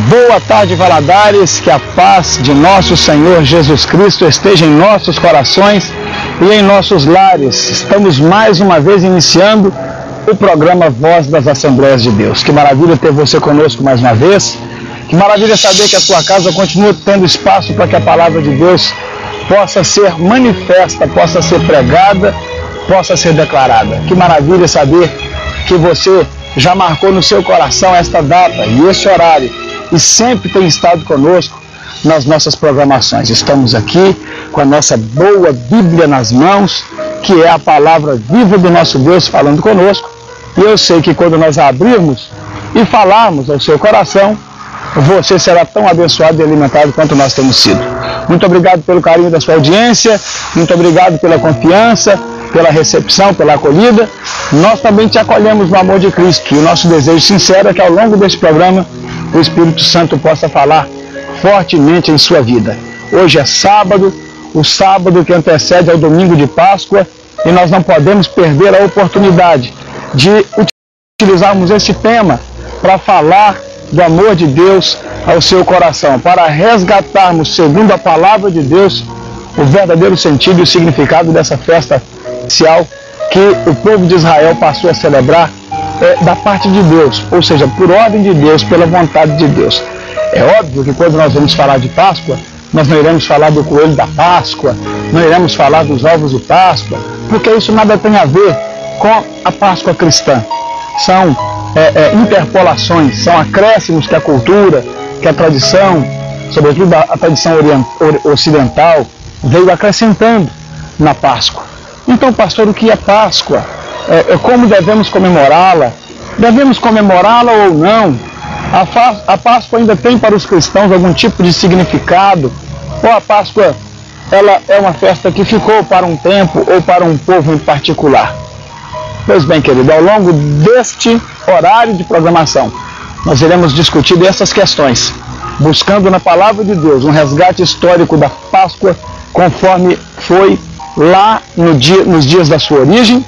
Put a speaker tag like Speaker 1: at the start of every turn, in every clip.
Speaker 1: Boa tarde, Valadares, que a paz de nosso Senhor Jesus Cristo esteja em nossos corações e em nossos lares. Estamos mais uma vez iniciando o programa Voz das Assembleias de Deus. Que maravilha ter você conosco mais uma vez. Que maravilha saber que a sua casa continua tendo espaço para que a palavra de Deus possa ser manifesta, possa ser pregada, possa ser declarada. Que maravilha saber que você já marcou no seu coração esta data e esse horário e sempre tem estado conosco nas nossas programações. Estamos aqui com a nossa boa Bíblia nas mãos, que é a palavra viva do nosso Deus falando conosco. E eu sei que quando nós abrirmos e falarmos ao seu coração, você será tão abençoado e alimentado quanto nós temos sido. Muito obrigado pelo carinho da sua audiência, muito obrigado pela confiança, pela recepção, pela acolhida. Nós também te acolhemos no amor de Cristo e o nosso desejo sincero é que ao longo deste programa o Espírito Santo possa falar fortemente em sua vida. Hoje é sábado, o sábado que antecede ao domingo de Páscoa, e nós não podemos perder a oportunidade de utilizarmos esse tema para falar do amor de Deus ao seu coração, para resgatarmos, segundo a palavra de Deus, o verdadeiro sentido e o significado dessa festa especial que o povo de Israel passou a celebrar da parte de Deus, ou seja, por ordem de Deus, pela vontade de Deus. É óbvio que quando nós vamos falar de Páscoa, nós não iremos falar do coelho da Páscoa, não iremos falar dos ovos de Páscoa, porque isso nada tem a ver com a Páscoa cristã. São interpolações, são acréscimos que a cultura, que a tradição, sobretudo a tradição ocidental, veio acrescentando na Páscoa. Então, pastor, o que é Páscoa? Como devemos comemorá-la? Devemos comemorá-la ou não? A Páscoa ainda tem para os cristãos algum tipo de significado? Ou a Páscoa ela é uma festa que ficou para um tempo ou para um povo em particular? Pois bem, querido, ao longo deste horário de programação, nós iremos discutir essas questões, buscando na palavra de Deus um resgate histórico da Páscoa, conforme foi lá nos dias da sua origem,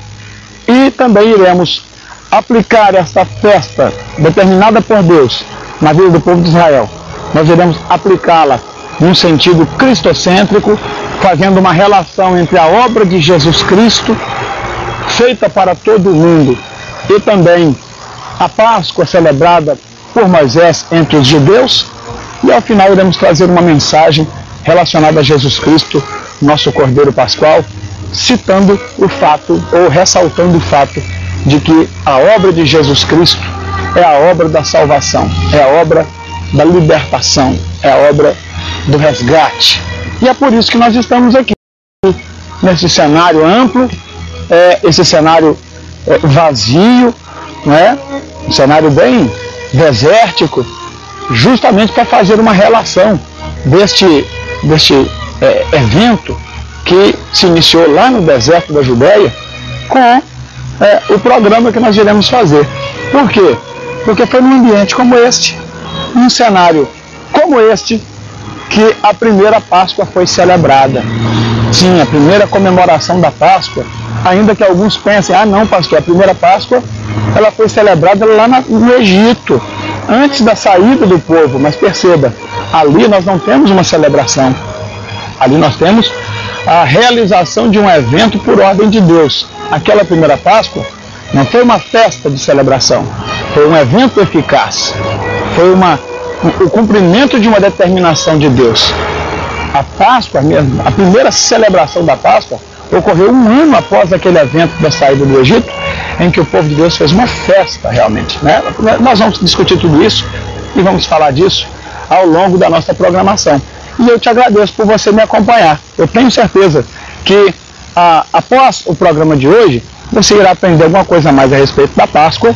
Speaker 1: e também iremos aplicar esta festa determinada por Deus na vida do povo de Israel. Nós iremos aplicá-la num sentido cristocêntrico, fazendo uma relação entre a obra de Jesus Cristo, feita para todo o mundo, e também a Páscoa celebrada por Moisés entre os judeus, e ao final iremos trazer uma mensagem relacionada a Jesus Cristo, nosso Cordeiro Pascual, citando o fato, ou ressaltando o fato, de que a obra de Jesus Cristo é a obra da salvação, é a obra da libertação, é a obra do resgate. E é por isso que nós estamos aqui, nesse cenário amplo, esse cenário vazio, não é? Um cenário bem desértico, justamente para fazer uma relação deste evento que se iniciou lá no deserto da Judéia com o programa que nós iremos fazer. Por quê? Porque foi num ambiente como este, num cenário como este, que a primeira Páscoa foi celebrada. Sim, a primeira comemoração da Páscoa, ainda que alguns pensem, não, pastor, a primeira Páscoa ela foi celebrada lá no Egito, antes da saída do povo. Mas perceba, ali nós não temos uma celebração, ali nós temos a realização de um evento por ordem de Deus. Aquela primeira Páscoa não foi uma festa de celebração, foi um evento eficaz, foi o cumprimento de uma determinação de Deus. A Páscoa mesmo, a primeira celebração da Páscoa, ocorreu um ano após aquele evento da saída do Egito, em que o povo de Deus fez uma festa realmente, né? Nós vamos discutir tudo isso e vamos falar disso ao longo da nossa programação. E eu te agradeço por você me acompanhar. Eu tenho certeza que após o programa de hoje, você irá aprender alguma coisa a mais a respeito da Páscoa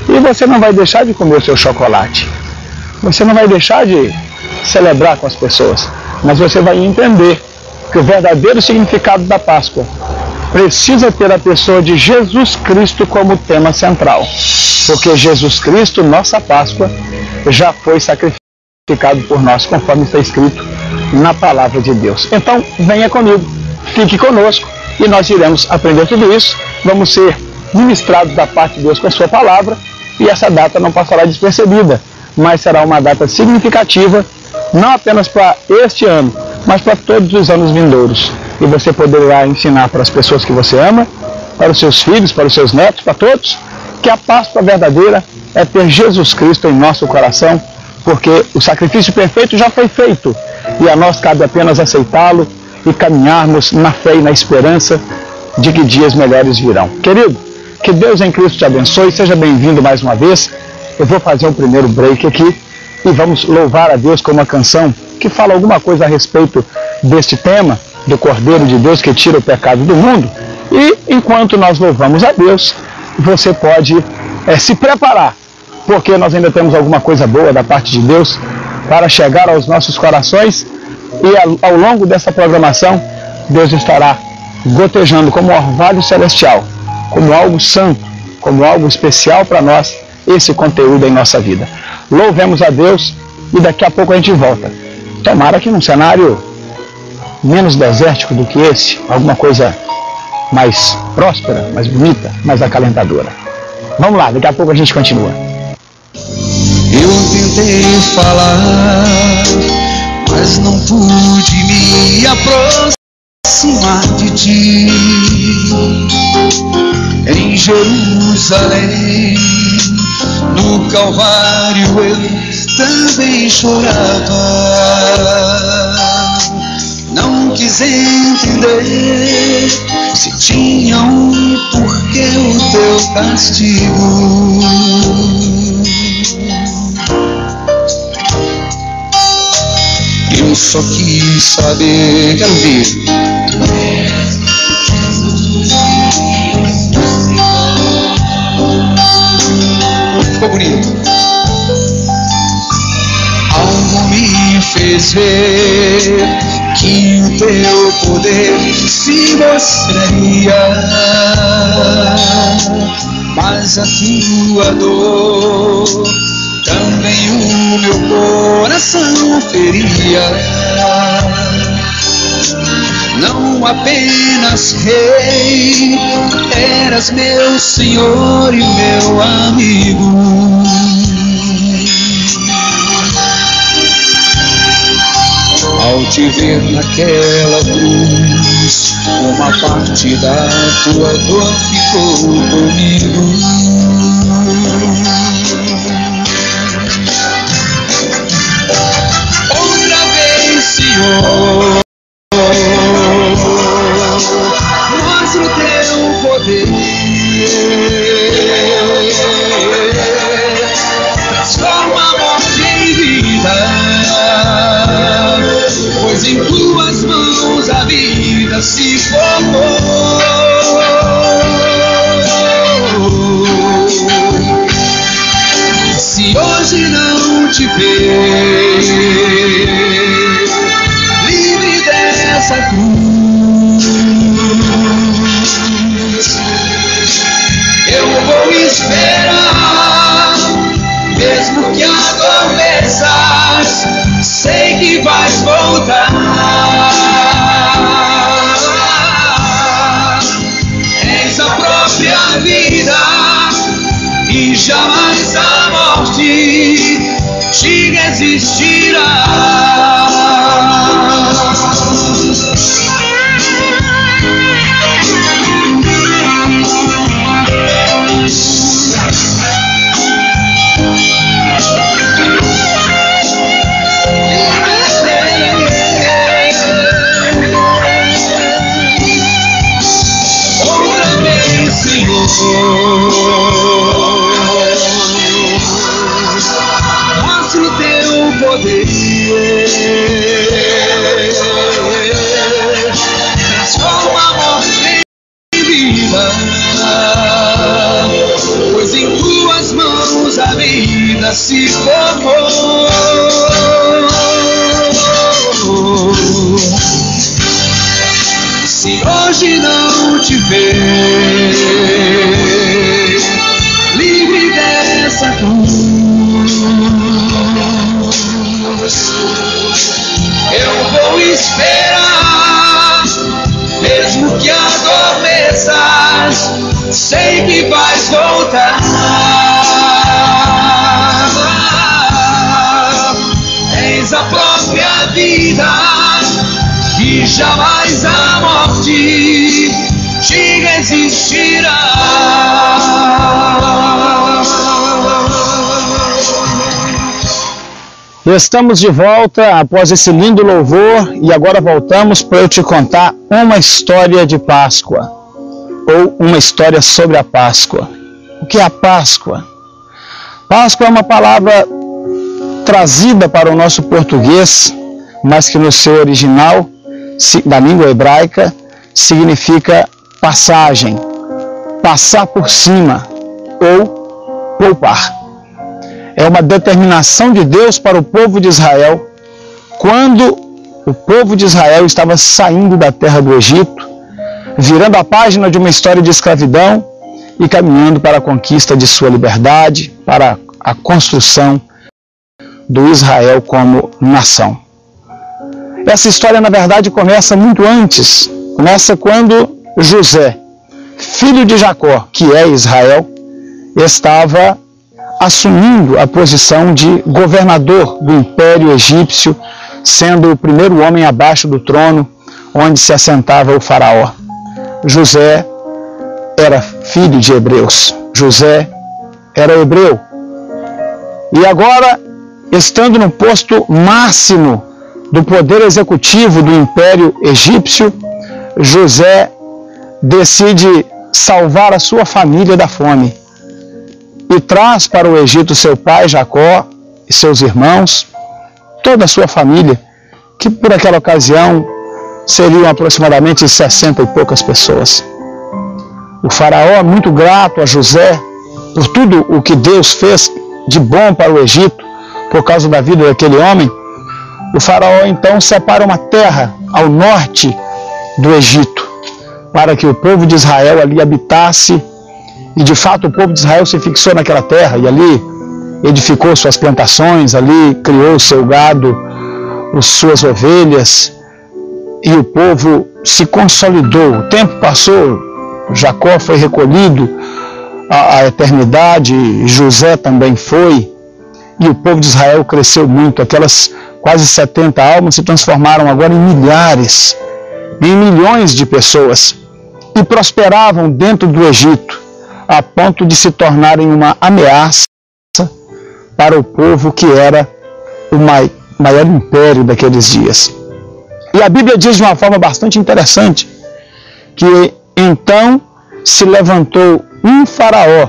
Speaker 1: e você não vai deixar de comer o seu chocolate. Você não vai deixar de celebrar com as pessoas, mas você vai entender que o verdadeiro significado da Páscoa precisa ter a pessoa de Jesus Cristo como tema central. Porque Jesus Cristo, nossa Páscoa, já foi sacrificado por nós, conforme está escrito na palavra de Deus. Então, venha comigo, fique conosco e nós iremos aprender tudo isso. Vamos ser ministrados da parte de Deus com a sua palavra e essa data não passará despercebida. mas será uma data significativa, não apenas para este ano, mas para todos os anos vindouros. E você poderá ensinar para as pessoas que você ama, para os seus filhos, para os seus netos, para todos, que a Páscoa verdadeira é ter Jesus Cristo em nosso coração, porque o sacrifício perfeito já foi feito e a nós cabe apenas aceitá-lo e caminharmos na fé e na esperança de que dias melhores virão. Querido, que Deus em Cristo te abençoe, seja bem-vindo mais uma vez. Eu vou fazer um primeiro break aqui e vamos louvar a Deus com uma canção que fala alguma coisa a respeito deste tema, do Cordeiro de Deus que tira o pecado do mundo. E enquanto nós louvamos a Deus, você pode se preparar, porque nós ainda temos alguma coisa boa da parte de Deus para chegar aos nossos corações e ao longo dessa programação, Deus estará gotejando como um orvalho celestial, como algo santo, como algo especial para nós, esse conteúdo em nossa vida. Louvemos a Deus e daqui a pouco a gente volta. Tomara que num cenário menos desértico do que esse, alguma coisa mais próspera, mais bonita, mais acalentadora. Vamos lá, daqui a pouco a gente continua.
Speaker 2: Eu tentei falar, mas não pude me aproximar de ti. Em Jerusalém, no Calvário, eu também chorava. Não quis entender se tinha um porquê o teu castigo. Eu só quis saber, quero ver. Ficou bonito. Algo me fez ver que o teu poder se mostraria, mas a tua dor também o meu coração feria. Não apenas rei, eras meu Senhor e meu amigo. Ao te ver naquela cruz, uma parte da tua dor ficou comigo. Outra vez, Senhor, mostra o teu poder, transforma a morte em vida, pois em tuas mãos a vida se formou. Se hoje não te ver livre dessa cruz, eu vou esperar, mesmo que adormeças, sei que vais voltar. És a própria vida e jamais a morte te resistirá. Mostra o teu poder, transforma a morte em vida, pois em tuas mãos a vida se formou. Se hoje não te ver livre dessa cruz, eu vou esperar, mesmo que adormeças, sei que vais voltar.
Speaker 1: Estamos de volta após esse lindo louvor e agora voltamos para eu te contar uma história de Páscoa, ou uma história sobre a Páscoa. O que é a Páscoa? Páscoa é uma palavra trazida para o nosso português, mas que no seu original, da língua hebraica, significa passagem, passar por cima ou poupar. É uma determinação de Deus para o povo de Israel, quando o povo de Israel estava saindo da terra do Egito, virando a página de uma história de escravidão e caminhando para a conquista de sua liberdade, para a construção do Israel como nação. Essa história, na verdade, começa muito antes. Começa quando José, filho de Jacó, que é Israel, estava assumindo a posição de governador do Império Egípcio, sendo o primeiro homem abaixo do trono onde se assentava o faraó. José era filho de hebreus. José era hebreu. E agora, estando no posto máximo do poder executivo do Império Egípcio, José decide salvar a sua família da fome. E traz para o Egito seu pai Jacó e seus irmãos, toda a sua família, que por aquela ocasião seriam aproximadamente 60 e poucas pessoas. O faraó, muito grato a José por tudo o que Deus fez de bom para o Egito, por causa da vida daquele homem, o faraó então separa uma terra ao norte do Egito, para que o povo de Israel ali habitasse. E de fato o povo de Israel se fixou naquela terra e ali edificou suas plantações, ali criou o seu gado, as suas ovelhas, e o povo se consolidou. O tempo passou, Jacó foi recolhido à eternidade, José também foi, e o povo de Israel cresceu muito. Aquelas quase 70 almas se transformaram agora em milhares, em milhões de pessoas, e prosperavam dentro do Egito, a ponto de se tornarem uma ameaça para o povo que era o maior império daqueles dias. E a Bíblia diz de uma forma bastante interessante que então se levantou um faraó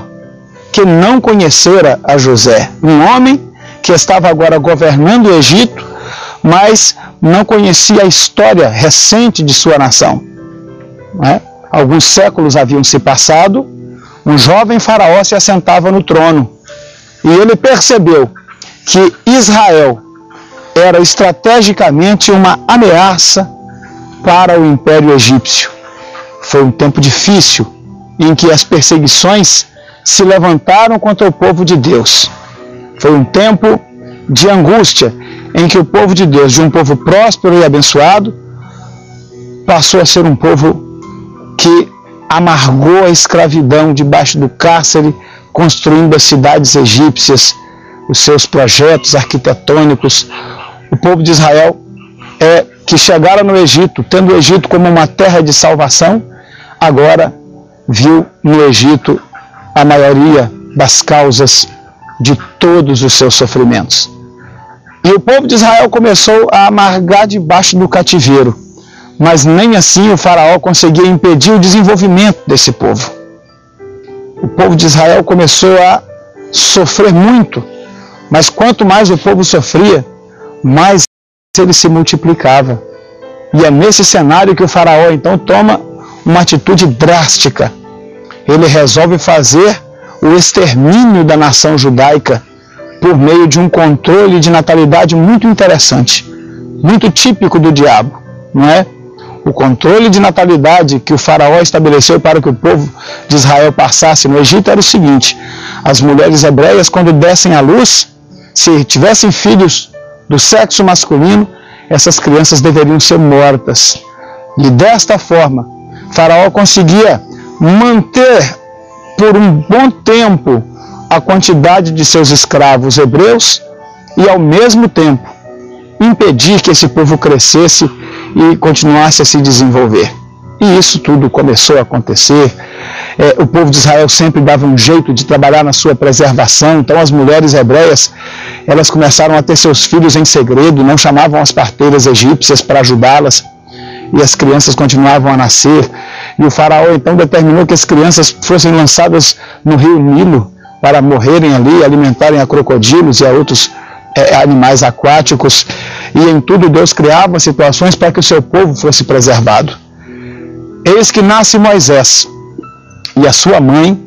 Speaker 1: que não conhecera a José, um homem que estava agora governando o Egito, mas não conhecia a história recente de sua nação. Alguns séculos haviam se passado. Um jovem faraó se assentava no trono e ele percebeu que Israel era estrategicamente uma ameaça para o Império Egípcio. Foi um tempo difícil em que as perseguições se levantaram contra o povo de Deus. Foi um tempo de angústia em que o povo de Deus, de um povo próspero e abençoado, passou a ser um povo que amargou a escravidão debaixo do cárcere, construindo as cidades egípcias, os seus projetos arquitetônicos. O povo de Israel que chegaram no Egito, tendo o Egito como uma terra de salvação, agora viu no Egito a maioria das causas de todos os seus sofrimentos. E o povo de Israel começou a amargar debaixo do cativeiro. Mas nem assim o faraó conseguia impedir o desenvolvimento desse povo. O povo de Israel começou a sofrer muito, mas quanto mais o povo sofria, mais ele se multiplicava. E é nesse cenário que o faraó então toma uma atitude drástica. Ele resolve fazer o extermínio da nação judaica por meio de um controle de natalidade muito interessante, muito típico do diabo, não é? O controle de natalidade que o faraó estabeleceu para que o povo de Israel passasse no Egito era o seguinte: as mulheres hebreias, quando dessem à luz, se tivessem filhos do sexo masculino, essas crianças deveriam ser mortas. E desta forma, faraó conseguia manter por um bom tempo a quantidade de seus escravos hebreus e, ao mesmo tempo, impedir que esse povo crescesse e continuasse a se desenvolver. E isso tudo começou a acontecer. O povo de Israel sempre dava um jeito de trabalhar na sua preservação. Então as mulheres hebreias, Elas começaram a ter seus filhos em segredo, não chamavam as parteiras egípcias para ajudá-las, e as crianças continuavam a nascer. E o faraó então determinou que as crianças fossem lançadas no rio Nilo para morrerem ali, alimentarem a crocodilos e a outros animais aquáticos. E em tudo Deus criava situações para que o seu povo fosse preservado. Eis que nasce Moisés e a sua mãe,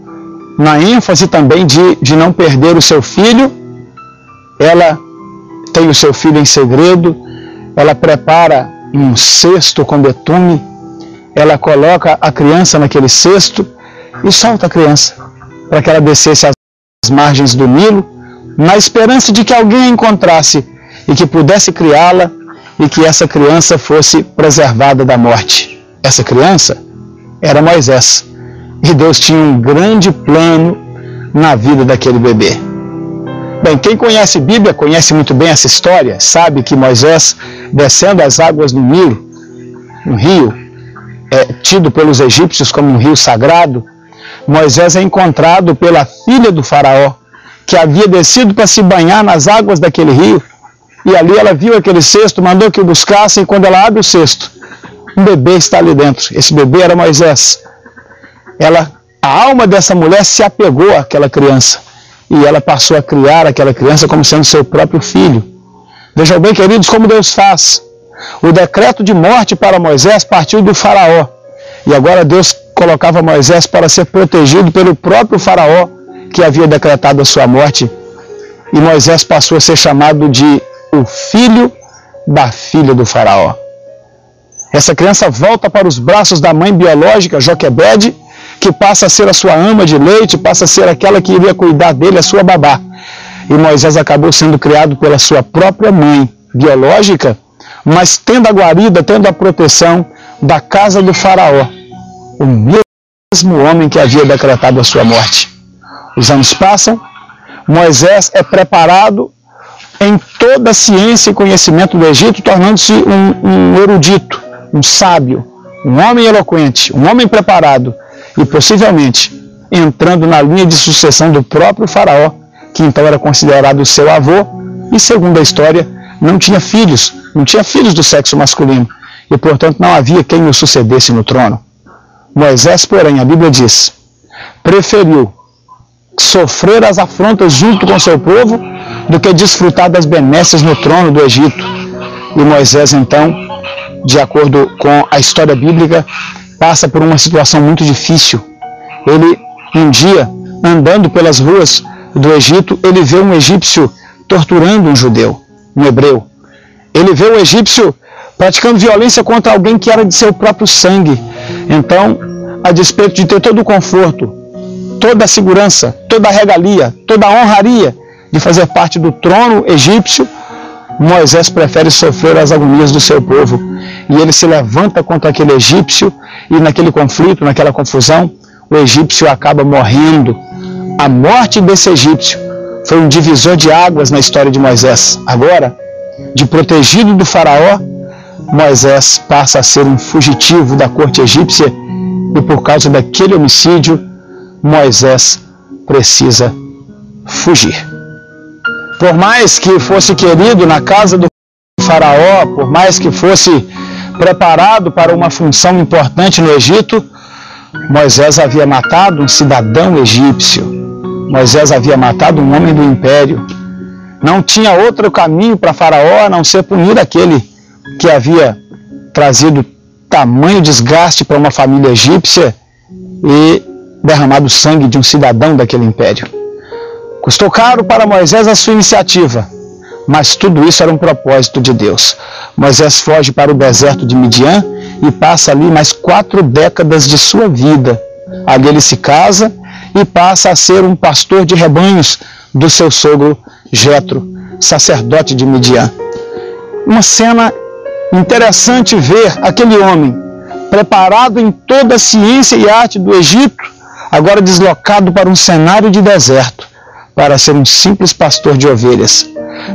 Speaker 1: na ênfase também de não perder o seu filho, ela tem o seu filho em segredo, ela prepara um cesto com betume, ela coloca a criança naquele cesto e solta a criança para que ela descesse às margens do Nilo, na esperança de que alguém a encontrasse e que pudesse criá-la e que essa criança fosse preservada da morte. Essa criança era Moisés. E Deus tinha um grande plano na vida daquele bebê. Bem, quem conhece Bíblia, conhece muito bem essa história, sabe que Moisés, descendo as águas do Nilo, um rio tido pelos egípcios como um rio sagrado, Moisés é encontrado pela filha do faraó, que havia descido para se banhar nas águas daquele rio, e ali ela viu aquele cesto, mandou que o buscassem, e quando ela abre o cesto, um bebê está ali dentro. Esse bebê era Moisés. A alma dessa mulher se apegou àquela criança, e ela passou a criar aquela criança como sendo seu próprio filho. Vejam bem, queridos, como Deus faz. O decreto de morte para Moisés partiu do faraó, e agora Deus colocava Moisés para ser protegido pelo próprio faraó, que havia decretado a sua morte, e Moisés passou a ser chamado de o filho da filha do faraó. Essa criança volta para os braços da mãe biológica, Joquebede, que passa a ser a sua ama de leite, passa a ser aquela que iria cuidar dele, a sua babá. E Moisés acabou sendo criado pela sua própria mãe biológica, mas tendo a guarida, tendo a proteção da casa do faraó, o mesmo homem que havia decretado a sua morte. Os anos passam, Moisés é preparado em toda a ciência e conhecimento do Egito, tornando-se um erudito, um sábio, um homem eloquente, um homem preparado, e possivelmente entrando na linha de sucessão do próprio faraó, que então era considerado o seu avô, e segundo a história, não tinha filhos do sexo masculino, e portanto não havia quem o sucedesse no trono. Moisés, porém, a Bíblia diz, preferiu sofrer as afrontas junto com seu povo do que desfrutar das benesses no trono do Egito. E Moisés, então, de acordo com a história bíblica, passa por uma situação muito difícil. Ele, um dia, andando pelas ruas do Egito, ele vê um egípcio torturando um judeu, um hebreu. Ele vê o egípcio praticando violência contra alguém que era de seu próprio sangue. Então, a despeito de ter todo o conforto, toda a segurança, toda a regalia, toda a honraria de fazer parte do trono egípcio, Moisés prefere sofrer as agonias do seu povo. E ele se levanta contra aquele egípcio, e naquele conflito, naquela confusão, o egípcio acaba morrendo. A morte desse egípcio foi um divisor de águas na história de Moisés. Agora, de protegido do faraó, Moisés passa a ser um fugitivo da corte egípcia, e por causa daquele homicídio, Moisés precisa fugir. Por mais que fosse querido na casa do faraó, por mais que fosse preparado para uma função importante no Egito, Moisés havia matado um cidadão egípcio. Moisés havia matado um homem do império. Não tinha outro caminho para faraó a não ser punir aquele que havia trazido tamanho desgaste para uma família egípcia e derramado o sangue de um cidadão daquele império. Custou caro para Moisés a sua iniciativa, mas tudo isso era um propósito de Deus. Moisés foge para o deserto de Midian e passa ali mais 4 décadas de sua vida. Ali ele se casa e passa a ser um pastor de rebanhos do seu sogro Jetro, sacerdote de Midian. Uma cena interessante ver aquele homem preparado em toda a ciência e arte do Egito, agora deslocado para um cenário de deserto, para ser um simples pastor de ovelhas.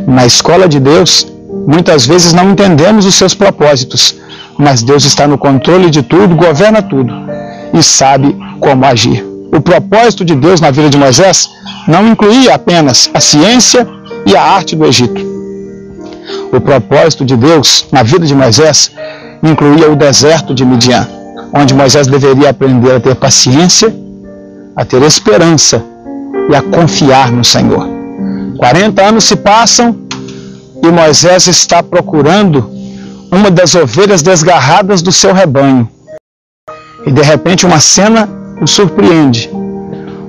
Speaker 1: Na escola de Deus, muitas vezes não entendemos os seus propósitos, mas Deus está no controle de tudo, governa tudo e sabe como agir. O propósito de Deus na vida de Moisés não incluía apenas a ciência e a arte do Egito. O propósito de Deus na vida de Moisés incluía o deserto de Midian, onde Moisés deveria aprender a ter paciência, a ter esperança e a confiar no Senhor. 40 anos se passam e Moisés está procurando uma das ovelhas desgarradas do seu rebanho. E de repente uma cena o surpreende.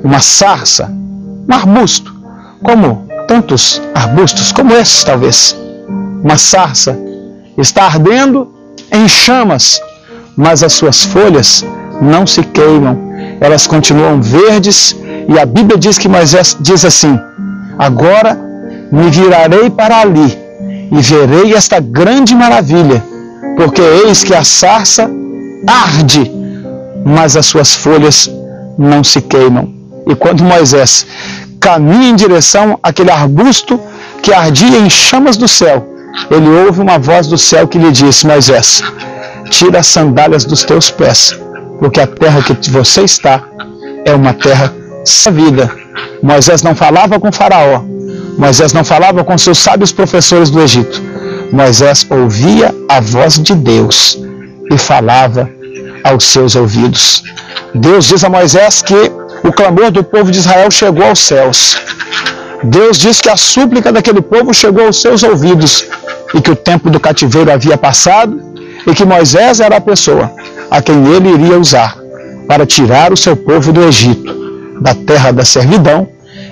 Speaker 1: Uma sarça, um arbusto, como tantos arbustos, como esses talvez. Uma sarça está ardendo em chamas, mas as suas folhas não se queimam, elas continuam verdes, e a Bíblia diz que Moisés diz assim: agora me virarei para ali e verei esta grande maravilha, porque eis que a sarça arde, mas as suas folhas não se queimam. E quando Moisés caminha em direção àquele arbusto que ardia em chamas do céu, ele ouve uma voz do céu que lhe diz: Moisés, tira as sandálias dos teus pés, porque a terra que você está é uma terra sem vida. Moisés não falava com Faraó, Moisés não falava com seus sábios professores do Egito. Moisés ouvia a voz de Deus e falava aos seus ouvidos. Deus diz a Moisés que o clamor do povo de Israel chegou aos céus. Deus diz que a súplica daquele povo chegou aos seus ouvidos e que o tempo do cativeiro havia passado e que Moisés era a pessoa a quem ele iria usar para tirar o seu povo do Egito, da terra da servidão,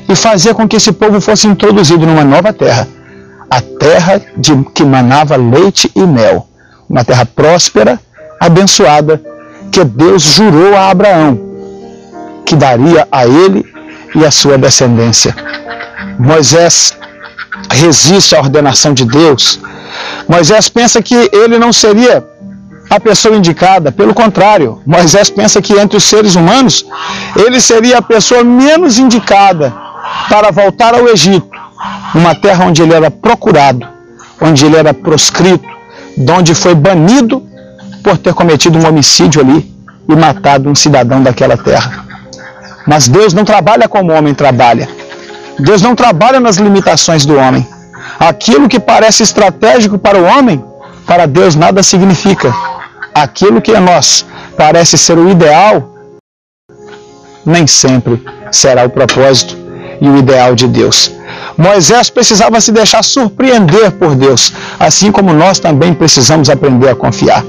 Speaker 1: e fazer com que esse povo fosse introduzido numa nova terra, a terra que manava leite e mel, uma terra próspera, abençoada, que Deus jurou a Abraão que daria a ele e a sua descendência. Moisés resiste à ordenação de Deus. Moisés pensa que ele não seria a pessoa indicada. Pelo contrário, Moisés pensa que entre os seres humanos, ele seria a pessoa menos indicada para voltar ao Egito, uma terra onde ele era procurado, onde ele era proscrito, de onde foi banido por ter cometido um homicídio ali e matado um cidadão daquela terra. Mas Deus não trabalha como o homem trabalha. Deus não trabalha nas limitações do homem. Aquilo que parece estratégico para o homem, para Deus nada significa. Aquilo que a nós parece ser o ideal, nem sempre será o propósito e o ideal de Deus. Moisés precisava se deixar surpreender por Deus, assim como nós também precisamos aprender a confiar.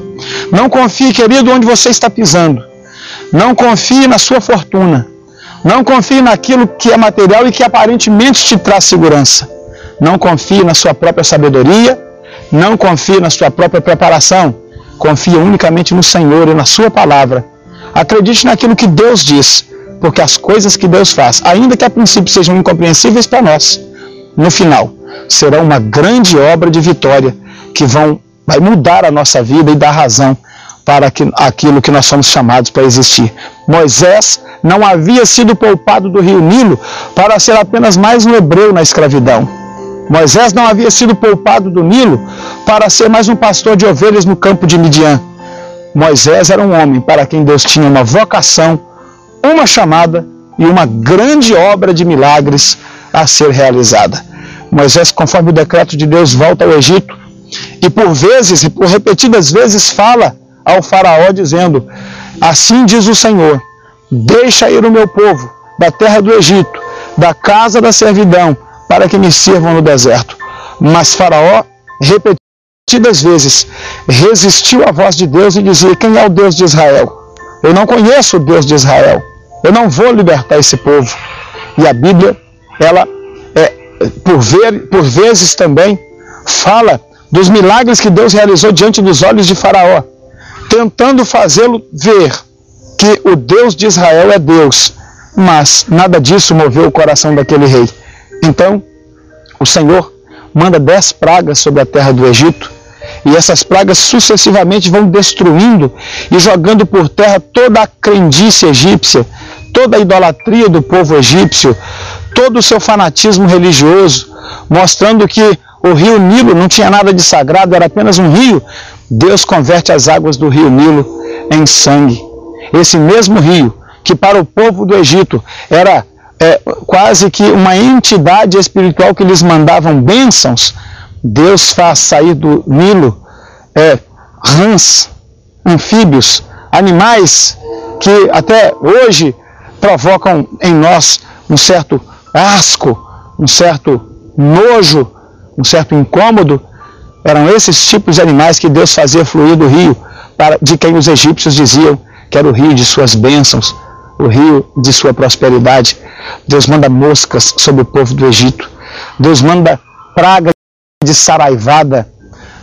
Speaker 1: Não confie, querido, onde você está pisando. Não confie na sua fortuna. Não confie naquilo que é material e que aparentemente te traz segurança. Não confie na sua própria sabedoria. Não confie na sua própria preparação. Confie unicamente no Senhor e na sua palavra. Acredite naquilo que Deus diz, porque as coisas que Deus faz, ainda que a princípio sejam incompreensíveis para nós, no final serão uma grande obra de vitória que vai mudar a nossa vida e dar razão para aquilo que nós somos chamados para existir. Moisés não havia sido poupado do rio Nilo para ser apenas mais um hebreu na escravidão. Moisés não havia sido poupado do Nilo para ser mais um pastor de ovelhas no campo de Midian. Moisés era um homem para quem Deus tinha uma vocação, uma chamada e uma grande obra de milagres a ser realizada. Moisés, conforme o decreto de Deus, volta ao Egito e por repetidas vezes fala ao faraó dizendo: assim diz o Senhor, deixa ir o meu povo da terra do Egito, da casa da servidão, para que me sirvam no deserto. Mas faraó, repetidas vezes, resistiu à voz de Deus e dizia: quem é o Deus de Israel? Eu não conheço o Deus de Israel. Eu não vou libertar esse povo. E a Bíblia, ela, por vezes também, fala dos milagres que Deus realizou diante dos olhos de Faraó, tentando fazê-lo ver que o Deus de Israel é Deus. Mas nada disso moveu o coração daquele rei. Então, o Senhor manda 10 pragas sobre a terra do Egito, e essas pragas sucessivamente vão destruindo e jogando por terra toda a crendice egípcia, toda a idolatria do povo egípcio, todo o seu fanatismo religioso, mostrando que o rio Nilo não tinha nada de sagrado, era apenas um rio. Deus converte as águas do rio Nilo em sangue. Esse mesmo rio, que para o povo do Egito era quase que uma entidade espiritual que lhes mandavam bênçãos, Deus faz sair do Nilo rãs, anfíbios, animais que até hoje provocam em nós um certo asco, um certo nojo, um certo incômodo. Eram esses tipos de animais que Deus fazia fluir do rio, de quem os egípcios diziam que era o rio de suas bênçãos, o rio de sua prosperidade. Deus manda moscas sobre o povo do Egito. Deus manda praga de saraivada.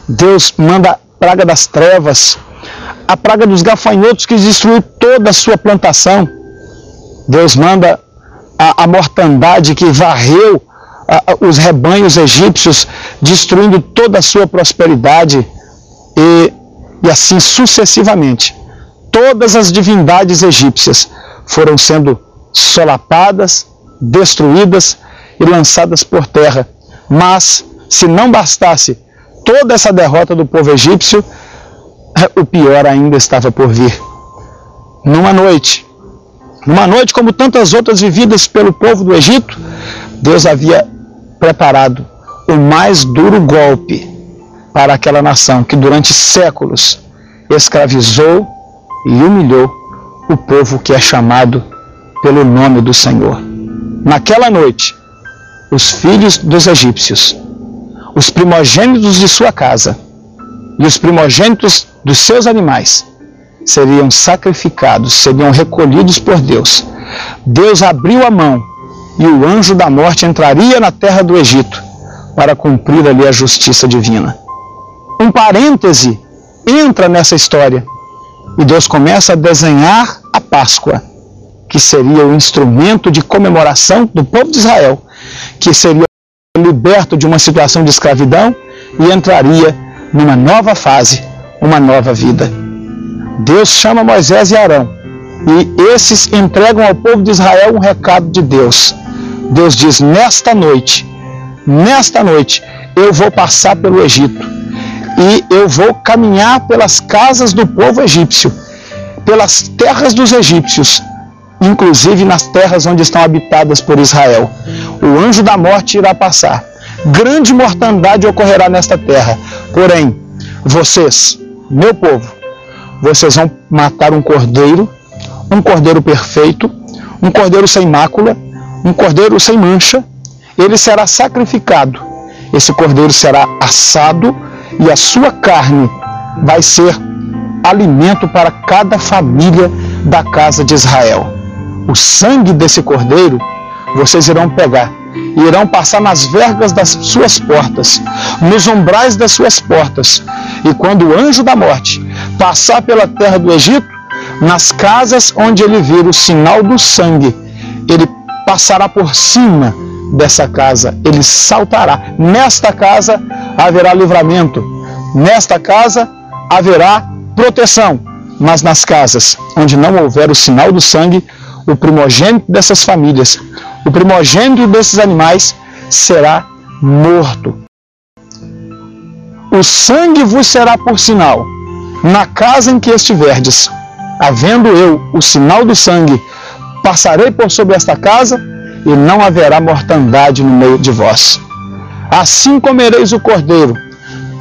Speaker 1: Deus manda praga das trevas, a praga dos gafanhotos que destruiu toda a sua plantação. Deus manda a mortandade que varreu os rebanhos egípcios, destruindo toda a sua prosperidade, e assim sucessivamente. Todas as divindades egípcias foram sendo solapadas, destruídas e lançadas por terra. Mas, se não bastasse toda essa derrota do povo egípcio, o pior ainda estava por vir. Numa noite como tantas outras vividas pelo povo do Egito, Deus havia preparado o mais duro golpe para aquela nação que durante séculos escravizou e humilhou o povo que é chamado pelo nome do Senhor. Naquela noite, os filhos dos egípcios, os primogênitos de sua casa e os primogênitos dos seus animais seriam sacrificados, seriam recolhidos por Deus. Deus abriu a mão e o anjo da morte entraria na terra do Egito para cumprir ali a justiça divina. Um parêntese entra nessa história e Deus começa a desenhar a Páscoa, que seria o instrumento de comemoração do povo de Israel, que seria liberto de uma situação de escravidão e entraria numa nova fase, uma nova vida. Deus chama Moisés e Arão e esses entregam ao povo de Israel um recado de Deus. Deus diz: nesta noite eu vou passar pelo Egito e eu vou caminhar pelas casas do povo egípcio, pelas terras dos egípcios, inclusive nas terras onde estão habitadas por Israel. O anjo da morte irá passar. Grande mortandade ocorrerá nesta terra. Porém, vocês, meu povo, vocês vão matar um cordeiro perfeito, um cordeiro sem mácula, um cordeiro sem mancha. Ele será sacrificado. Esse cordeiro será assado e a sua carne vai ser alimento para cada família da casa de Israel. O sangue desse cordeiro vocês irão pegar e irão passar nas vergas das suas portas, nos umbrais das suas portas. E quando o anjo da morte passar pela terra do Egito, nas casas onde ele vir o sinal do sangue, ele passará por cima dessa casa, ele saltará. Nesta casa haverá livramento, nesta casa haverá proteção, mas nas casas onde não houver o sinal do sangue, o primogênito dessas famílias, o primogênito desses animais será morto. O sangue vos será por sinal na casa em que estiverdes. Havendo eu o sinal do sangue, passarei por sobre esta casa e não haverá mortandade no meio de vós. Assim comereis o cordeiro,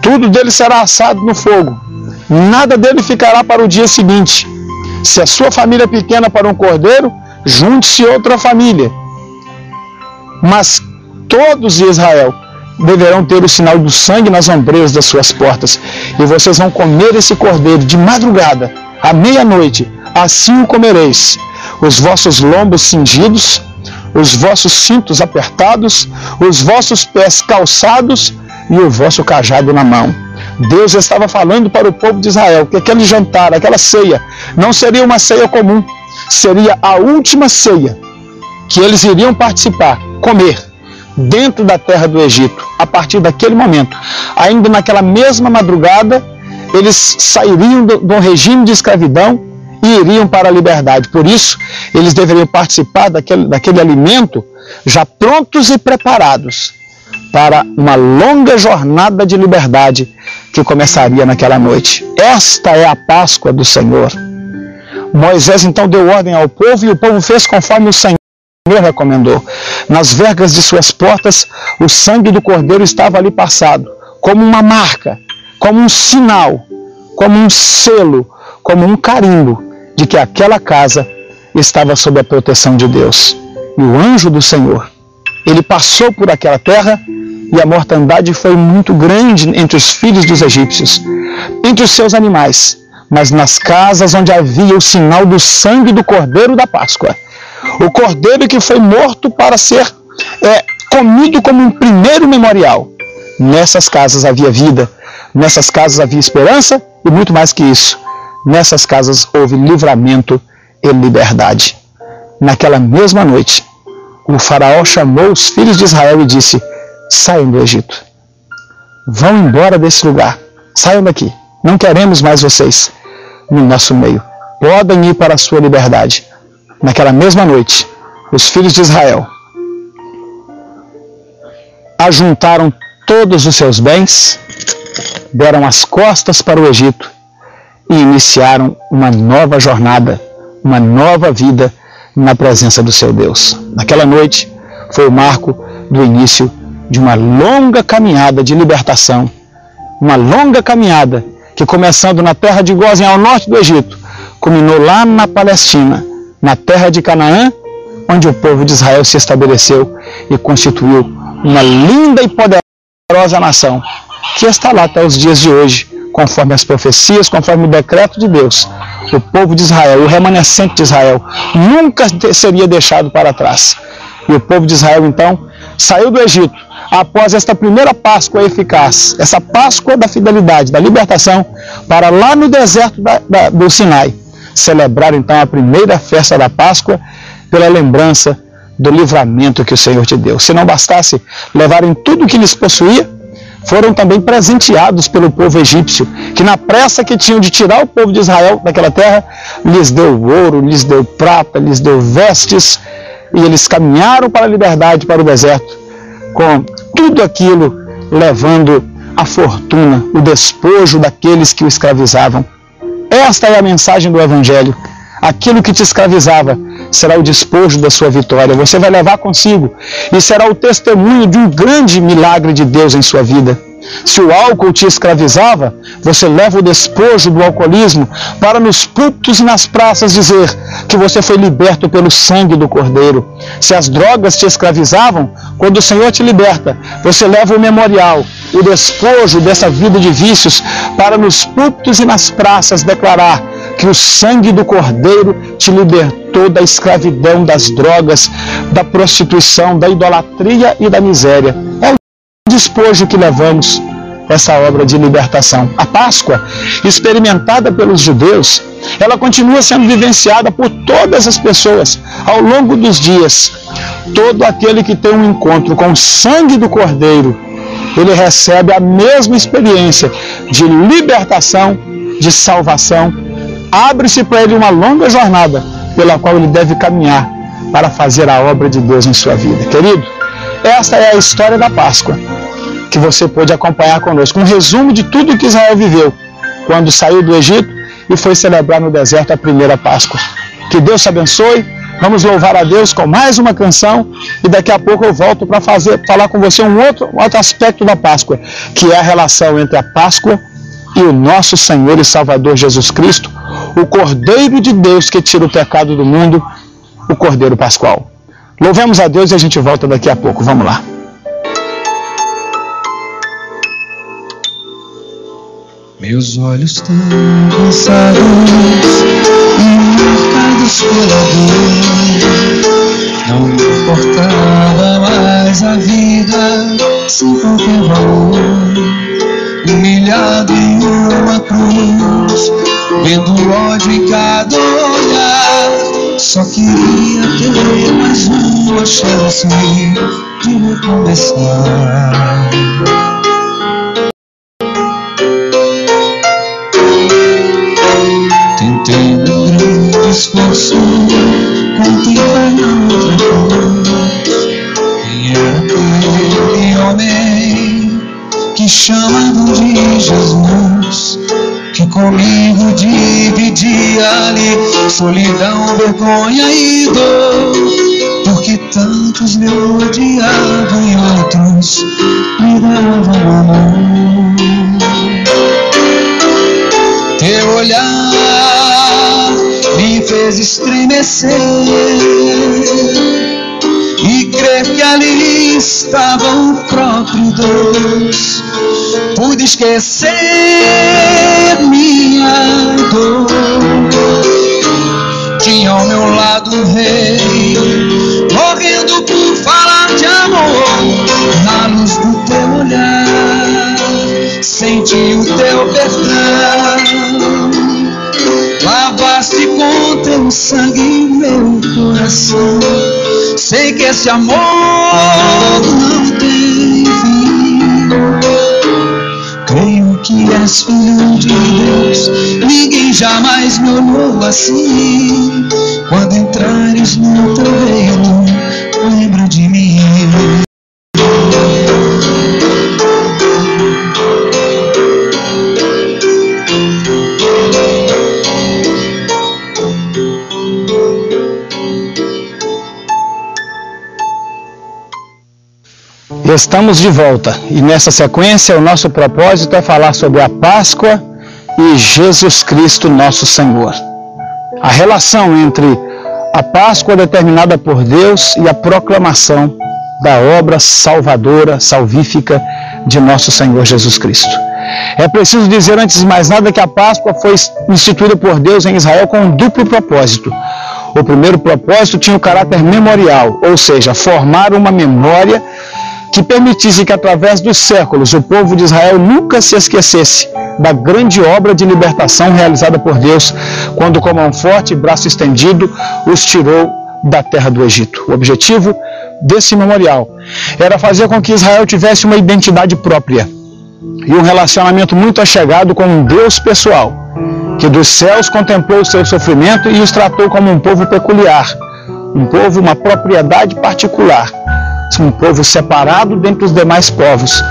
Speaker 1: tudo dele será assado no fogo, nada dele ficará para o dia seguinte. Se a sua família é pequena para um cordeiro, junte-se outra família. Mas todos de Israel deverão ter o sinal do sangue nas ombreiras das suas portas. E vocês vão comer esse cordeiro de madrugada, à meia-noite. Assim o comereis. Os vossos lombos cingidos, os vossos cintos apertados, os vossos pés calçados e o vosso cajado na mão. Deus estava falando para o povo de Israel que aquele jantar, aquela ceia, não seria uma ceia comum, seria a última ceia que eles iriam participar, comer, dentro da terra do Egito. A partir daquele momento, ainda naquela mesma madrugada, eles sairiam do regime de escravidão e iriam para a liberdade. Por isso, eles deveriam participar daquele alimento já prontos e preparados para uma longa jornada de liberdade que começaria naquela noite. Esta é a Páscoa do Senhor. Moisés então deu ordem ao povo e o povo fez conforme o Senhor recomendou. Nas vergas de suas portas, o sangue do Cordeiro estava ali passado, como uma marca, como um sinal, como um selo, como um carimbo de que aquela casa estava sob a proteção de Deus. E o anjo do Senhor, ele passou por aquela terra e a mortandade foi muito grande entre os filhos dos egípcios, entre os seus animais, mas nas casas onde havia o sinal do sangue do Cordeiro da Páscoa, o Cordeiro que foi morto para ser comido como um primeiro memorial. Nessas casas havia vida, nessas casas havia esperança e muito mais que isso. Nessas casas houve livramento e liberdade. Naquela mesma noite, o faraó chamou os filhos de Israel e disse: saiam do Egito, vão embora desse lugar, saiam daqui, não queremos mais vocês no nosso meio, podem ir para a sua liberdade. Naquela mesma noite, os filhos de Israel ajuntaram todos os seus bens, deram as costas para o Egito e iniciaram uma nova jornada, uma nova vida na presença do seu Deus. Naquela noite foi o marco do início de uma longa caminhada de libertação, uma longa caminhada que, começando na terra de Gósen, ao norte do Egito, culminou lá na Palestina, na terra de Canaã, onde o povo de Israel se estabeleceu e constituiu uma linda e poderosa nação, que está lá até os dias de hoje, conforme as profecias, conforme o decreto de Deus. O povo de Israel, o remanescente de Israel, nunca seria deixado para trás. E o povo de Israel, então, saiu do Egito, após esta primeira Páscoa eficaz, essa Páscoa da fidelidade, da libertação, para lá no deserto do Sinai, celebrar então a primeira festa da Páscoa pela lembrança do livramento que o Senhor te deu. Se não bastasse levarem tudo o que lhes possuía, foram também presenteados pelo povo egípcio, que na pressa que tinham de tirar o povo de Israel daquela terra, lhes deu ouro, lhes deu prata, lhes deu vestes, e eles caminharam para a liberdade, para o deserto, com tudo aquilo levando a fortuna, o despojo daqueles que o escravizavam. Esta é a mensagem do Evangelho. Aquilo que te escravizava será o despojo da sua vitória. Você vai levar consigo e será o testemunho de um grande milagre de Deus em sua vida. Se o álcool te escravizava, você leva o despojo do alcoolismo para nos púlpitos e nas praças dizer que você foi liberto pelo sangue do Cordeiro. Se as drogas te escravizavam, quando o Senhor te liberta, você leva o memorial, o despojo dessa vida de vícios para nos púlpitos e nas praças declarar que o sangue do Cordeiro te libertou da escravidão, das drogas, da prostituição, da idolatria e da miséria. É o despojo que levamos essa obra de libertação. A Páscoa, experimentada pelos judeus, ela continua sendo vivenciada por todas as pessoas ao longo dos dias. Todo aquele que tem um encontro com o sangue do Cordeiro, ele recebe a mesma experiência de libertação, de salvação. Abre-se para ele uma longa jornada pela qual ele deve caminhar para fazer a obra de Deus em sua vida. Querido, esta é a história da Páscoa que você pôde acompanhar conosco. Um resumo de tudo que Israel viveu quando saiu do Egito e foi celebrar no deserto a primeira Páscoa. Que Deus te abençoe. Vamos louvar a Deus com mais uma canção e daqui a pouco eu volto para falar com você um outro aspecto da Páscoa, que é a relação entre a Páscoa e o nosso Senhor e Salvador Jesus Cristo, o Cordeiro de Deus que tira o pecado do mundo, o Cordeiro Pascual. Louvemos a Deus e a gente volta daqui a pouco. Vamos lá.
Speaker 2: Meus olhos tão cansados e marcados pela dor, não me importava mais a vida sem qualquer valor. Humilhado em uma cruz, vendo ódio em cada olhar, só queria ter mais uma chance de recomeçar. Tentei num grande esforço contemplar na outra cruz quem era aquele homem que chamavam de Jesus, que comigo dividia ali solidão, vergonha e dor, porque que tantos me odiavam e outros me davam amor. Teu olhar me fez estremecer e crer que ali estava o próprio Deus. Pude esquecer minha dor. Tinha ao meu lado um rei, morrendo por falar de amor. Na luz do teu olhar, senti o teu perdão. Lavaste com teu sangue meu coração. Sei que esse amor não tem fim. Creio que és filho de Deus. Ninguém jamais me olhou assim. Quando entrares no teu reino, lembra de mim.
Speaker 1: Estamos de volta e nessa sequência o nosso propósito é falar sobre a Páscoa e Jesus Cristo nosso Senhor. A relação entre a Páscoa determinada por Deus e a proclamação da obra salvadora, salvífica de nosso Senhor Jesus Cristo. É preciso dizer antes de mais nada que a Páscoa foi instituída por Deus em Israel com um duplo propósito. O primeiro propósito tinha o caráter memorial, ou seja, formar uma memória que permitisse que através dos séculos o povo de Israel nunca se esquecesse da grande obra de libertação realizada por Deus, quando com mão forte e braço estendido os tirou da terra do Egito. O objetivo desse memorial era fazer com que Israel tivesse uma identidade própria e um relacionamento muito achegado com um Deus pessoal, que dos céus contemplou o seu sofrimento e os tratou como um povo peculiar, um povo, uma propriedade particular, um povo separado dentre os demais povos,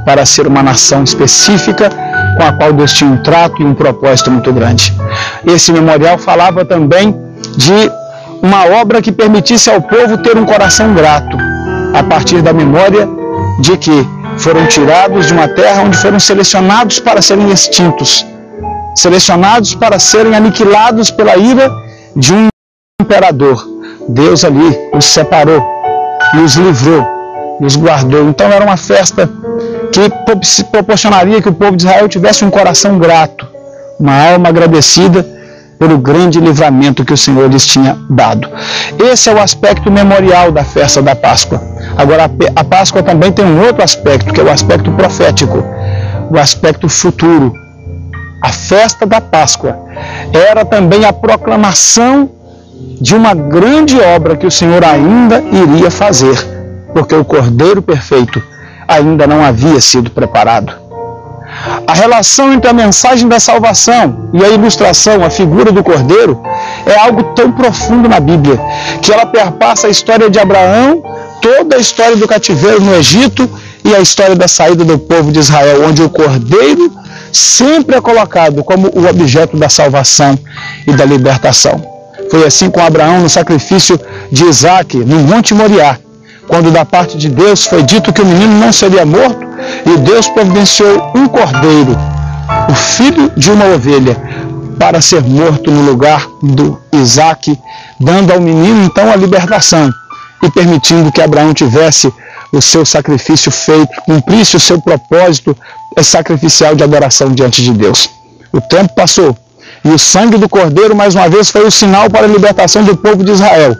Speaker 1: para ser uma nação específica com a qual Deus tinha um trato e um propósito muito grande. Esse memorial falava também de uma obra que permitisse ao povo ter um coração grato, a partir da memória de que foram tirados de uma terra onde foram selecionados para serem extintos, selecionados para serem aniquilados pela ira de um imperador. Deus ali os separou e os livrou, e os guardou. Então era uma festa que proporcionaria que o povo de Israel tivesse um coração grato, uma alma agradecida pelo grande livramento que o Senhor lhes tinha dado. Esse é o aspecto memorial da festa da Páscoa. Agora, a Páscoa também tem um outro aspecto, que é o aspecto profético, o aspecto futuro. A festa da Páscoa era também a proclamação de uma grande obra que o Senhor ainda iria fazer, porque o Cordeiro perfeito ainda não havia sido preparado. A relação entre a mensagem da salvação e a ilustração, a figura do Cordeiro, é algo tão profundo na Bíblia, que ela perpassa a história de Abraão, toda a história do cativeiro no Egito e a história da saída do povo de Israel, onde o Cordeiro sempre é colocado como o objeto da salvação e da libertação. Foi assim com Abraão no sacrifício de Isaque, no Monte Moriá, quando da parte de Deus foi dito que o menino não seria morto, e Deus providenciou um cordeiro, o filho de uma ovelha, para ser morto no lugar do Isaque, dando ao menino então a libertação e permitindo que Abraão tivesse o seu sacrifício feito, cumprisse o seu propósito sacrificial de adoração diante de Deus. O tempo passou e o sangue do cordeiro mais uma vez foi o sinal para a libertação do povo de Israel.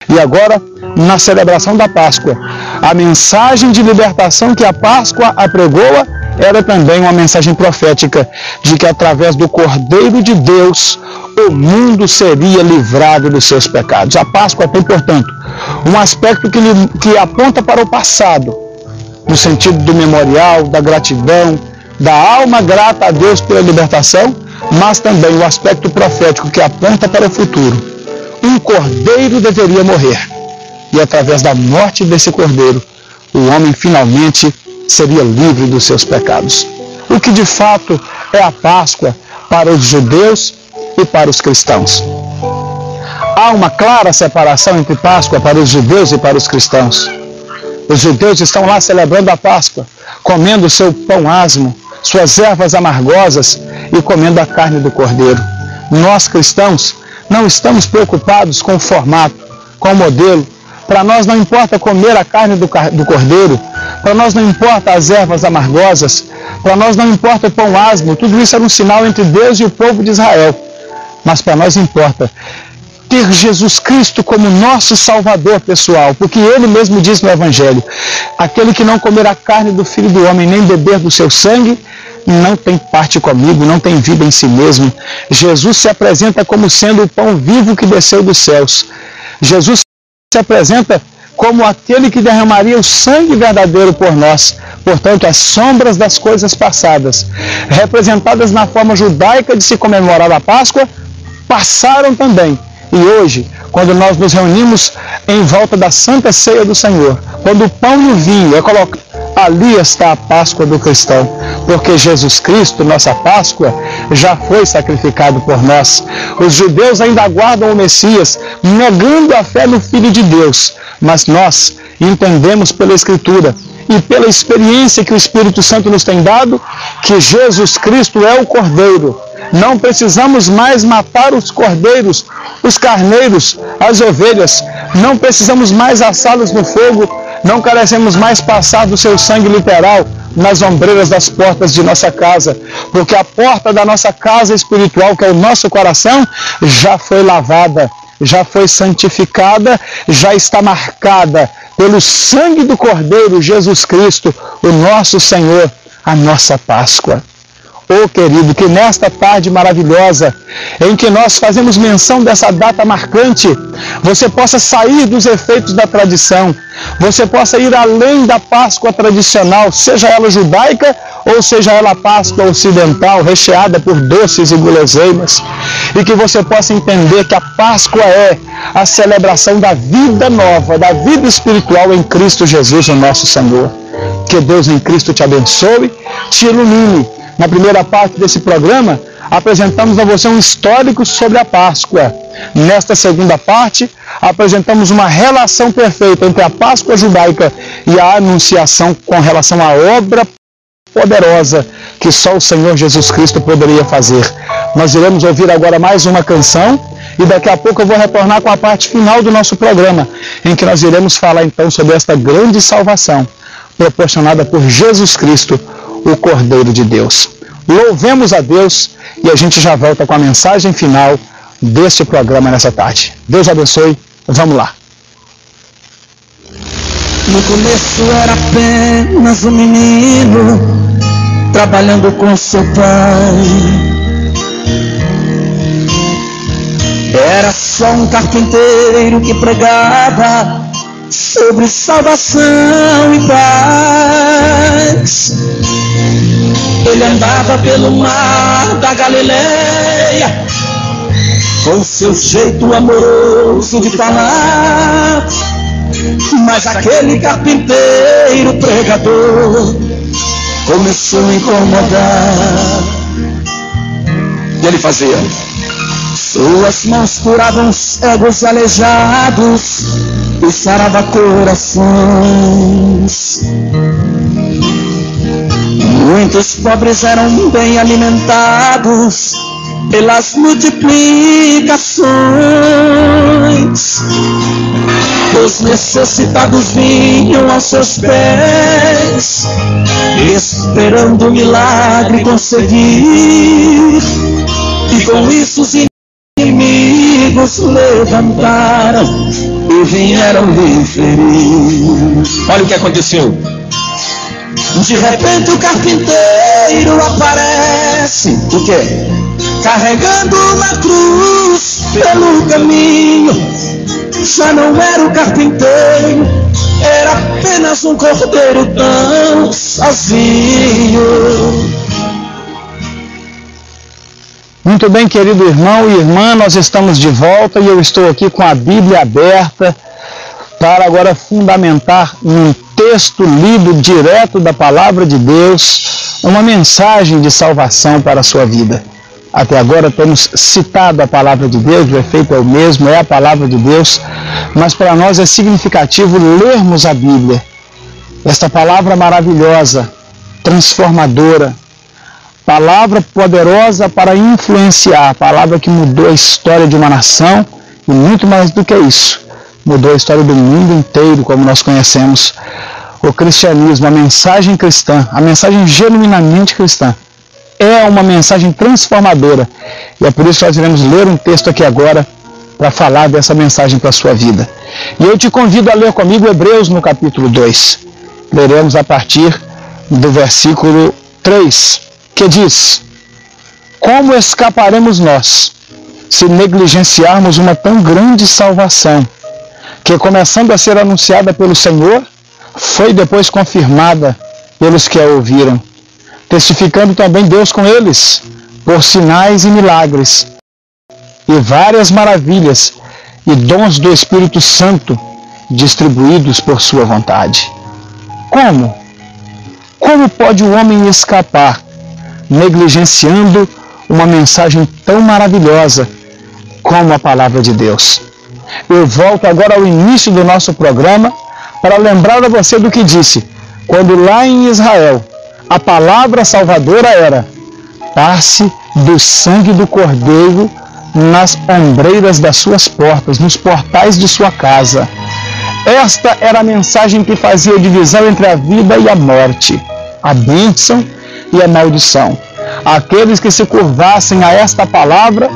Speaker 1: E agora, na celebração da Páscoa, a mensagem de libertação que a Páscoa apregoa era também uma mensagem profética de que através do Cordeiro de Deus o mundo seria livrado dos seus pecados. A Páscoa tem, portanto, um aspecto que aponta para o passado, no sentido do memorial, da gratidão, da alma grata a Deus pela libertação, mas também o aspecto profético que aponta para o futuro. Um cordeiro deveria morrer, e através da morte desse cordeiro, o homem finalmente seria livre dos seus pecados. O que de fato é a Páscoa para os judeus e para os cristãos. há uma clara separação entre Páscoa para os judeus e para os cristãos. Os judeus estão lá celebrando a Páscoa, comendo seu pão asmo, suas ervas amargosas e comendo a carne do cordeiro. Nós, cristãos, não estamos preocupados com o formato, com o modelo. Para nós não importa comer a carne do cordeiro, para nós não importa as ervas amargosas, para nós não importa o pão asmo. Tudo isso era um sinal entre Deus e o povo de Israel. Mas para nós importa ter Jesus Cristo como nosso Salvador pessoal, porque Ele mesmo diz no Evangelho: aquele que não comer a carne do Filho do Homem, nem beber do seu sangue, não tem parte comigo, não tem vida em si mesmo. Jesus se apresenta como sendo o pão vivo que desceu dos céus. Jesus se apresenta como aquele que derramaria o sangue verdadeiro por nós. Portanto, as sombras das coisas passadas, representadas na forma judaica de se comemorar a Páscoa, passaram também. E hoje, quando nós nos reunimos em volta da Santa Ceia do Senhor, quando o pão e o vinho é colocado, ali está a Páscoa do cristão, porque Jesus Cristo, nossa Páscoa, já foi sacrificado por nós. Os judeus ainda aguardam o Messias, negando a fé no Filho de Deus, mas nós entendemos pela Escritura e pela experiência que o Espírito Santo nos tem dado, que Jesus Cristo é o Cordeiro. Não precisamos mais matar os cordeiros, os carneiros, as ovelhas. Não precisamos mais assá-los no fogo. Não carecemos mais passar do seu sangue literal nas ombreiras das portas de nossa casa. Porque a porta da nossa casa espiritual, que é o nosso coração, já foi lavada, já foi santificada, já está marcada pelo sangue do Cordeiro, Jesus Cristo, o nosso Senhor, a nossa Páscoa. Oh, querido, que nesta tarde maravilhosa, em que nós fazemos menção dessa data marcante, você possa sair dos efeitos da tradição, você possa ir além da Páscoa tradicional, seja ela judaica ou seja ela Páscoa ocidental, recheada por doces e guloseimas, e que você possa entender que a Páscoa é a celebração da vida nova, da vida espiritual em Cristo Jesus, o nosso Senhor. Que Deus em Cristo te abençoe, te ilumine. Na primeira parte desse programa, apresentamos a você um histórico sobre a Páscoa. Nesta segunda parte, apresentamos uma relação perfeita entre a Páscoa judaica e a anunciação com relação à obra poderosa que só o Senhor Jesus Cristo poderia fazer. Nós iremos ouvir agora mais uma canção e daqui a pouco eu vou retornar com a parte final do nosso programa, em que nós iremos falar então sobre esta grande salvação proporcionada por Jesus Cristo, o Cordeiro de Deus. Louvemos a Deus e a gente já volta com a mensagem final deste programa nessa tarde. Deus abençoe, vamos lá.
Speaker 2: No começo era apenas um menino trabalhando com seu pai. Era só um carpinteiro que pregava sobre salvação e paz. Ele andava pelo mar da Galileia, com seu jeito amoroso de falar. Mas aquele carpinteiro pregador começou a incomodar. E ele fazia: suas mãos curavam cegos e aleijados e sarava corações. Muitos pobres eram bem alimentados pelas multiplicações. Os necessitados vinham aos seus pés, esperando o milagre conseguir. E com isso os inimigos levantaram e vieram lhe ferir.
Speaker 3: Olha o que aconteceu.
Speaker 2: De repente o carpinteiro aparece. O quê? Carregando uma cruz pelo caminho. Já não era o carpinteiro, era apenas um cordeiro tão sozinho.
Speaker 1: Muito bem, querido irmão e irmã, nós estamos de volta e eu estou aqui com a Bíblia aberta para agora fundamentar num texto lido direto da Palavra de Deus uma mensagem de salvação para a sua vida. Até agora temos citado a palavra de Deus, o efeito é o mesmo, é a palavra de Deus, mas para nós é significativo lermos a Bíblia. Esta palavra maravilhosa, transformadora, palavra poderosa para influenciar, palavra que mudou a história de uma nação e muito mais do que isso, mudou a história do mundo inteiro, como nós conhecemos. O cristianismo, a mensagem cristã, a mensagem genuinamente cristã, é uma mensagem transformadora. E é por isso que nós iremos ler um texto aqui agora para falar dessa mensagem para a sua vida. E eu te convido a ler comigo Hebreus no capítulo 2. Leremos a partir do versículo 3, que diz: Como escaparemos nós, se negligenciarmos uma tão grande salvação, que começando a ser anunciada pelo Senhor, foi depois confirmada pelos que a ouviram, testificando também Deus com eles, por sinais e milagres, e várias maravilhas e dons do Espírito Santo, distribuídos por sua vontade. Como? Como pode o homem escapar, negligenciando uma mensagem tão maravilhosa como a palavra de Deus? Eu volto agora ao início do nosso programa para lembrar a você do que disse, quando lá em Israel a palavra salvadora era: passe do sangue do cordeiro nas ombreiras das suas portas, nos portais de sua casa. Esta era a mensagem que fazia divisão entre a vida e a morte, a bênção e a maldição. Aqueles que se curvassem a esta palavra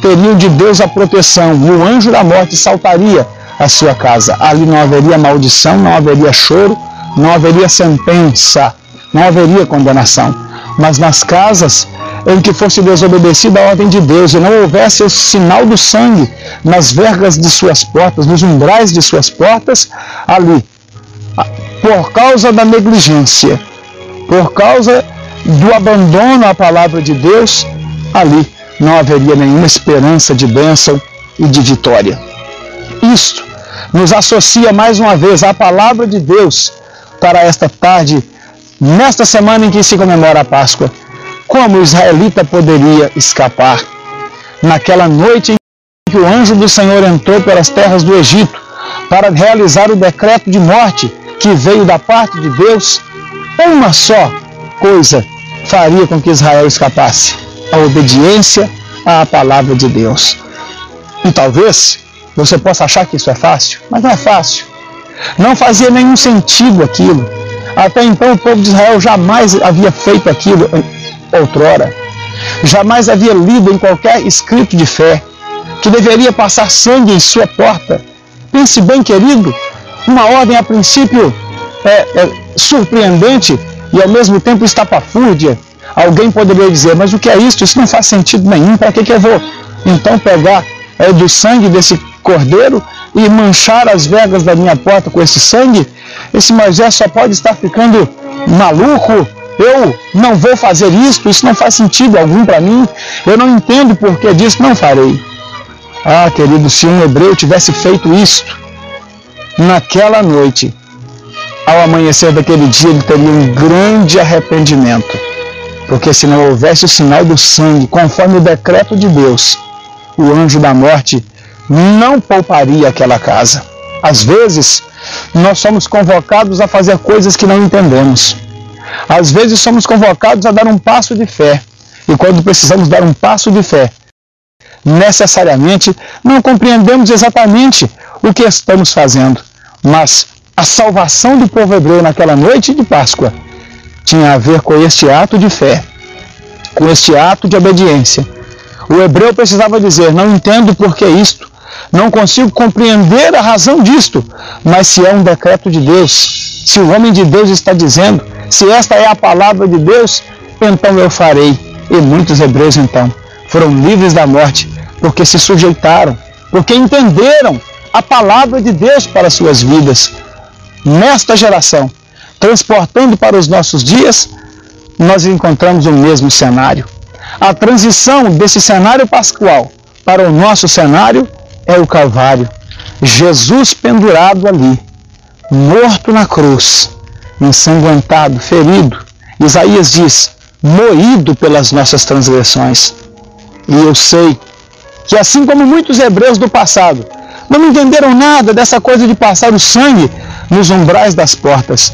Speaker 1: teriam de Deus a proteção, e o anjo da morte saltaria a sua casa. Ali não haveria maldição, não haveria choro, não haveria sentença, não haveria condenação. Mas nas casas em que fosse desobedecida a ordem de Deus e não houvesse o sinal do sangue nas vergas de suas portas, nos umbrais de suas portas, ali, por causa da negligência, por causa do abandono à palavra de Deus, ali não haveria nenhuma esperança de bênção e de vitória. Isto nos associa mais uma vez à palavra de Deus para esta tarde, nesta semana em que se comemora a Páscoa. Como o israelita poderia escapar? Naquela noite em que o anjo do Senhor entrou pelas terras do Egito para realizar o decreto de morte que veio da parte de Deus, uma só coisa faria com que Israel escapasse: a obediência à palavra de Deus. E talvez você possa achar que isso é fácil, mas não é fácil. Não fazia nenhum sentido aquilo. Até então o povo de Israel jamais havia feito aquilo outrora. Jamais havia lido em qualquer escrito de fé que deveria passar sangue em sua porta. Pense bem, querido, uma ordem a princípio surpreendente e ao mesmo tempo estapafúrdia. Alguém poderia dizer: mas o que é isso? Isso não faz sentido nenhum. Para que eu vou então pegar do sangue desse cordeiro e manchar as vergas da minha porta com esse sangue? Esse Moisés só pode estar ficando maluco. Eu não vou fazer isso não faz sentido algum para mim. Eu não entendo por que disso, não farei. Ah, querido, se um hebreu tivesse feito isto naquela noite, ao amanhecer daquele dia ele teria um grande arrependimento. Porque se não houvesse o sinal do sangue, conforme o decreto de Deus, o anjo da morte não pouparia aquela casa. Às vezes, nós somos convocados a fazer coisas que não entendemos. Às vezes somos convocados a dar um passo de fé. E quando precisamos dar um passo de fé, necessariamente não compreendemos exatamente o que estamos fazendo. Mas a salvação do povo hebreu naquela noite de Páscoa tinha a ver com este ato de fé, com este ato de obediência. O hebreu precisava dizer: não entendo por que isto, não consigo compreender a razão disto, mas se é um decreto de Deus, se o homem de Deus está dizendo, se esta é a palavra de Deus, então eu farei. E muitos hebreus então foram livres da morte, porque se sujeitaram, porque entenderam a palavra de Deus para as suas vidas. Nesta geração, transportando para os nossos dias, nós encontramos o mesmo cenário. A transição desse cenário pascual para o nosso cenário é o Calvário. Jesus pendurado ali, morto na cruz, ensanguentado, ferido. Isaías diz: moído pelas nossas transgressões. E eu sei que assim como muitos hebreus do passado não entenderam nada dessa coisa de passar o sangue nos umbrais das portas,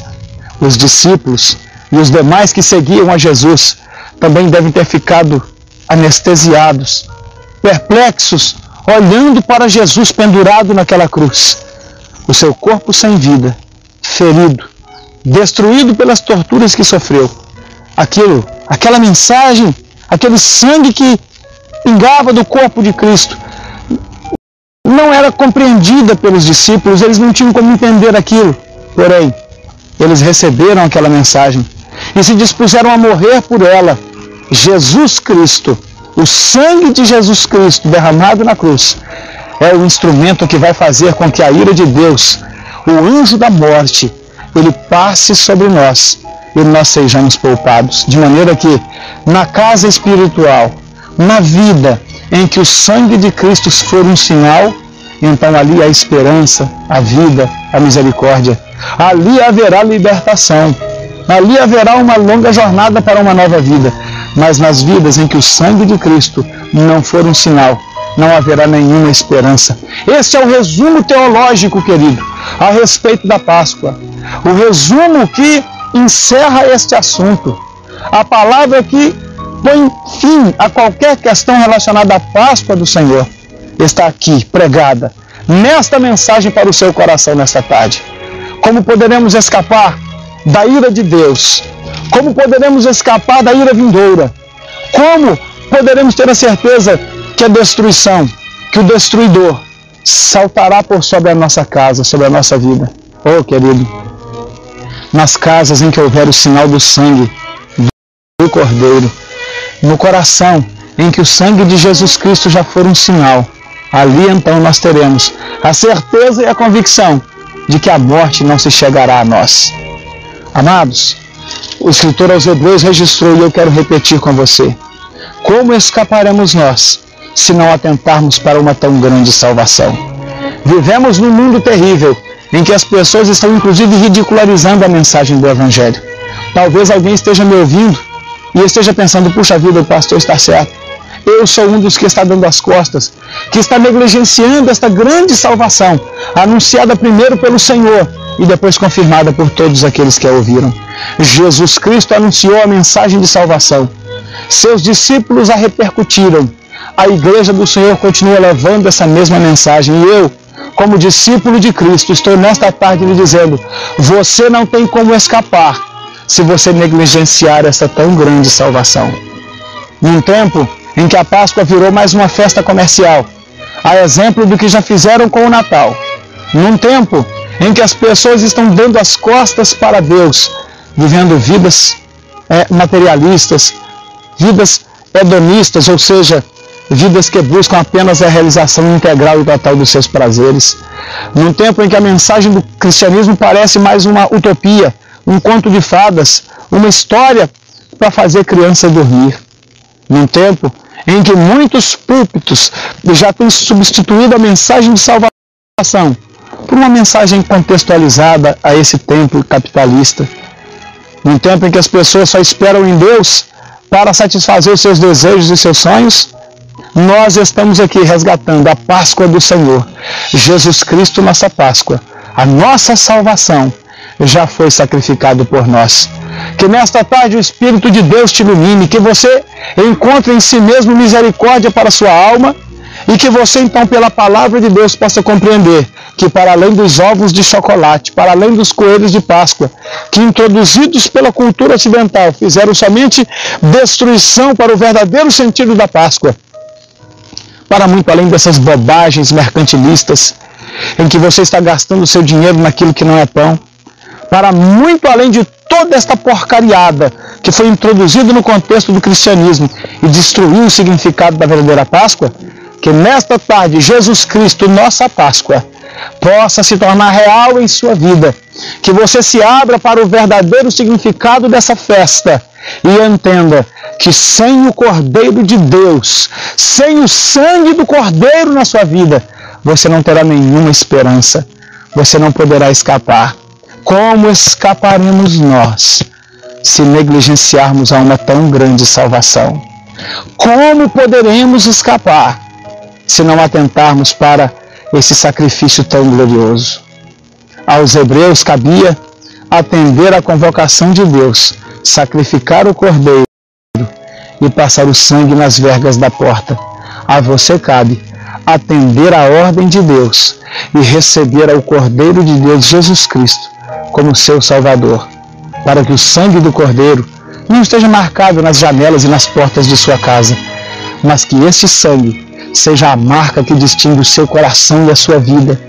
Speaker 1: os discípulos e os demais que seguiam a Jesus também devem ter ficado anestesiados, perplexos, olhando para Jesus pendurado naquela cruz, o seu corpo sem vida, ferido, destruído pelas torturas que sofreu. Aquela mensagem, aquele sangue que pingava do corpo de Cristo, não era compreendida pelos discípulos, eles não tinham como entender aquilo. Porém, eles receberam aquela mensagem e se dispuseram a morrer por ela. Jesus Cristo, o sangue de Jesus Cristo derramado na cruz, é o instrumento que vai fazer com que a ira de Deus, o anjo da morte, ele passe sobre nós e nós sejamos poupados. De maneira que, na casa espiritual, na vida em que o sangue de Cristo for um sinal, então ali há esperança, a vida, a misericórdia. Ali haverá libertação. Ali haverá uma longa jornada para uma nova vida. Mas nas vidas em que o sangue de Cristo não for um sinal, não haverá nenhuma esperança. Este é o resumo teológico, querido, a respeito da Páscoa. O resumo que encerra este assunto. A palavra que põe fim a qualquer questão relacionada à Páscoa do Senhor está aqui, pregada, nesta mensagem para o seu coração nesta tarde. Como poderemos escapar da ira de Deus? Como poderemos escapar da ira vindoura? Como poderemos ter a certeza que a destruição, que o destruidor saltará por sobre a nossa casa, sobre a nossa vida? Oh, querido, nas casas em que houver o sinal do sangue do Cordeiro, no coração em que o sangue de Jesus Cristo já for um sinal, ali então nós teremos a certeza e a convicção de que a morte não se chegará a nós. Amados, o escritor aos Hebreus registrou, e eu quero repetir com você: como escaparemos nós se não atentarmos para uma tão grande salvação? Vivemos num mundo terrível em que as pessoas estão inclusive ridicularizando a mensagem do Evangelho. Talvez alguém esteja me ouvindo e esteja pensando: puxa vida, o pastor está certo. Eu sou um dos que está dando as costas, que está negligenciando esta grande salvação, anunciada primeiro pelo Senhor e depois confirmada por todos aqueles que a ouviram. Jesus Cristo anunciou a mensagem de salvação. Seus discípulos a repercutiram. A igreja do Senhor continua levando essa mesma mensagem. E eu, como discípulo de Cristo, estou nesta tarde lhe dizendo: você não tem como escapar se você negligenciar esta tão grande salvação. Num tempo em que a Páscoa virou mais uma festa comercial, a exemplo do que já fizeram com o Natal. Num tempo em que as pessoas estão dando as costas para Deus, vivendo vidas materialistas, vidas hedonistas, ou seja, vidas que buscam apenas a realização integral e total dos seus prazeres. Num tempo em que a mensagem do cristianismo parece mais uma utopia, um conto de fadas, uma história para fazer criança dormir. Num tempo em que muitos púlpitos já têm substituído a mensagem de salvação por uma mensagem contextualizada a esse tempo capitalista. Num tempo em que as pessoas só esperam em Deus para satisfazer os seus desejos e seus sonhos, nós estamos aqui resgatando a Páscoa do Senhor. Jesus Cristo, nossa Páscoa, a nossa salvação, já foi sacrificado por nós. Que nesta tarde o Espírito de Deus te ilumine, que você encontre em si mesmo misericórdia para a sua alma e que você então, pela palavra de Deus, possa compreender que para além dos ovos de chocolate, para além dos coelhos de Páscoa, que introduzidos pela cultura ocidental fizeram somente destruição para o verdadeiro sentido da Páscoa, para muito além dessas bobagens mercantilistas em que você está gastando o seu dinheiro naquilo que não é pão, para muito além de toda esta porcariada que foi introduzida no contexto do cristianismo e destruiu o significado da verdadeira Páscoa, que nesta tarde Jesus Cristo, nossa Páscoa, possa se tornar real em sua vida, que você se abra para o verdadeiro significado dessa festa e entenda que sem o Cordeiro de Deus, sem o sangue do Cordeiro na sua vida, você não terá nenhuma esperança, você não poderá escapar. Como escaparemos nós se negligenciarmos a uma tão grande salvação? Como poderemos escapar se não atentarmos para esse sacrifício tão glorioso? Aos hebreus cabia atender à convocação de Deus, sacrificar o cordeiro e passar o sangue nas vergas da porta. A você cabe atender à ordem de Deus e receber ao Cordeiro de Deus, Jesus Cristo, como seu Salvador, para que o sangue do Cordeiro não esteja marcado nas janelas e nas portas de sua casa, mas que este sangue seja a marca que distingue o seu coração e a sua vida,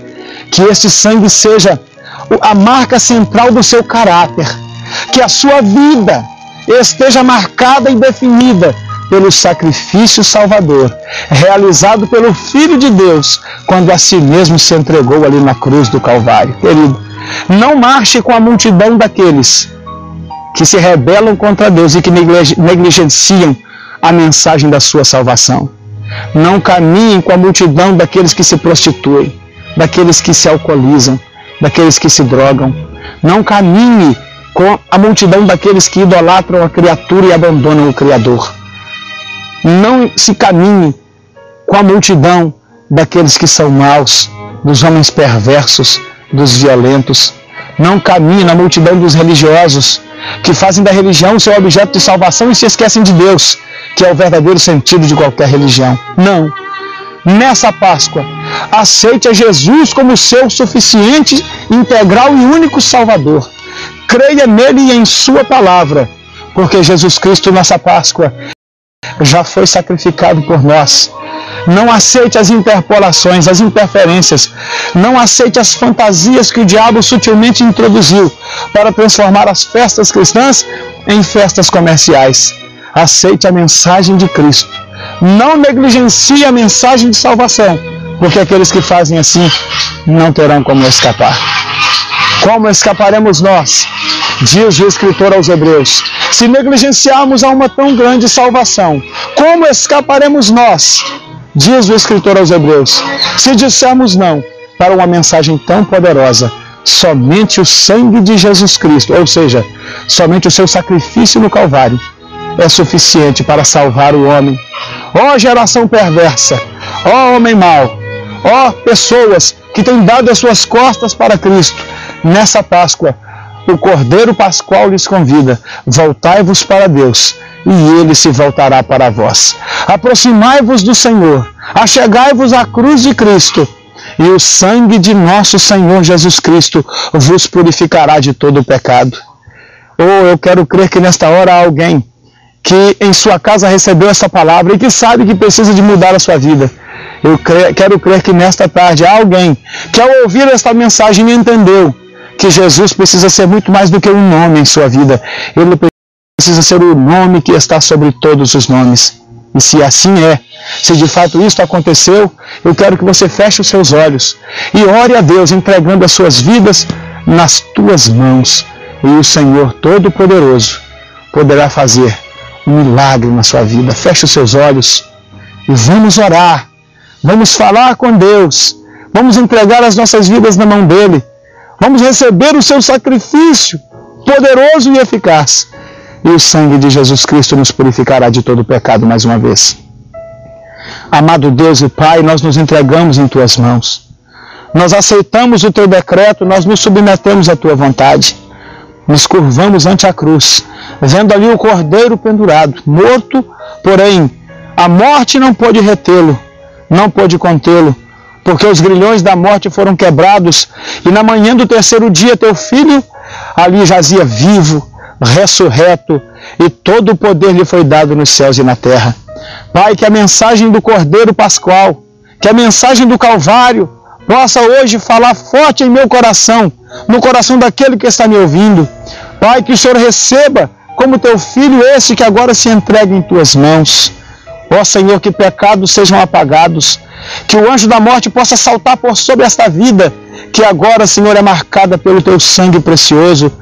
Speaker 1: que este sangue seja a marca central do seu caráter, que a sua vida esteja marcada e definida pelo sacrifício salvador, realizado pelo Filho de Deus, quando a si mesmo se entregou ali na cruz do Calvário. Querido, não marche com a multidão daqueles que se rebelam contra Deus e que negligenciam a mensagem da sua salvação. Não caminhem com a multidão daqueles que se prostituem, daqueles que se alcoolizam, daqueles que se drogam. Não caminhe com a multidão daqueles que idolatram a criatura e abandonam o Criador. Não se caminhe com a multidão daqueles que são maus, dos homens perversos, dos violentos. Não caminhe na multidão dos religiosos, que fazem da religião seu objeto de salvação e se esquecem de Deus, que é o verdadeiro sentido de qualquer religião. Não. Nessa Páscoa, aceite a Jesus como seu suficiente, integral e único Salvador. Creia nele e em sua palavra, porque Jesus Cristo, nessa Páscoa, já foi sacrificado por nós. Não aceite as interpolações, as interferências. Não aceite as fantasias que o diabo sutilmente introduziu para transformar as festas cristãs em festas comerciais. Aceite a mensagem de Cristo. Não negligencie a mensagem de salvação, porque aqueles que fazem assim não terão como escapar. Como escaparemos nós? Diz o escritor aos Hebreus: se negligenciarmos a uma tão grande salvação, como escaparemos nós? Diz o escritor aos Hebreus: se dissermos não para uma mensagem tão poderosa, somente o sangue de Jesus Cristo, ou seja, somente o seu sacrifício no Calvário, é suficiente para salvar o homem. Ó geração perversa, ó homem mau, ó pessoas que têm dado as suas costas para Cristo, nessa Páscoa, o Cordeiro Pascual lhes convida: voltai-vos para Deus, e Ele se voltará para vós. Aproximai-vos do Senhor, achegai-vos à cruz de Cristo, e o sangue de nosso Senhor Jesus Cristo vos purificará de todo o pecado. Oh, eu quero crer que nesta hora há alguém que em sua casa recebeu essa palavra e que sabe que precisa de mudar a sua vida. Eu quero crer que nesta tarde há alguém que, ao ouvir esta mensagem, entendeu que Jesus precisa ser muito mais do que um nome em sua vida. Ele precisa ser o nome que está sobre todos os nomes. E se assim é, se de fato isto aconteceu, eu quero que você feche os seus olhos e ore a Deus, entregando as suas vidas nas tuas mãos. E o Senhor Todo-Poderoso poderá fazer um milagre na sua vida. Feche os seus olhos e vamos orar. Vamos falar com Deus. Vamos entregar as nossas vidas na mão dEle. Vamos receber o seu sacrifício poderoso e eficaz. E o sangue de Jesus Cristo nos purificará de todo o pecado mais uma vez. Amado Deus e Pai, nós nos entregamos em Tuas mãos. Nós aceitamos o Teu decreto, nós nos submetemos à Tua vontade. Nos curvamos ante a cruz, vendo ali o Cordeiro pendurado, morto, porém a morte não pôde retê-lo, não pôde contê-lo, porque os grilhões da morte foram quebrados, e na manhã do terceiro dia Teu Filho ali jazia vivo, ressurreto, e todo o poder lhe foi dado nos céus e na terra. Pai, que a mensagem do Cordeiro Pascual, que a mensagem do Calvário possa hoje falar forte em meu coração, no coração daquele que está me ouvindo. Pai, que o Senhor receba como Teu Filho esse que agora se entrega em Tuas mãos. Ó Senhor, que pecados sejam apagados, que o anjo da morte possa saltar por sobre esta vida, que agora, Senhor, é marcada pelo Teu sangue precioso.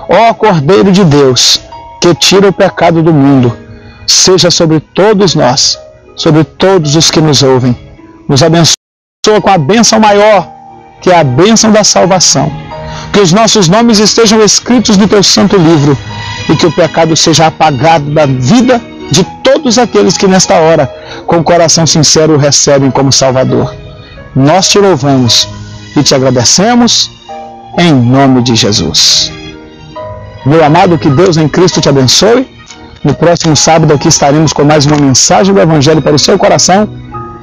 Speaker 1: Ó Cordeiro de Deus, que tira o pecado do mundo, seja sobre todos nós, sobre todos os que nos ouvem. Nos abençoa com a bênção maior, que é a bênção da salvação. Que os nossos nomes estejam escritos no Teu santo livro e que o pecado seja apagado da vida de todos aqueles que nesta hora, com coração sincero, o recebem como Salvador. Nós te louvamos e te agradecemos em nome de Jesus. Meu amado, que Deus em Cristo te abençoe. No próximo sábado aqui estaremos com mais uma mensagem do Evangelho para o seu coração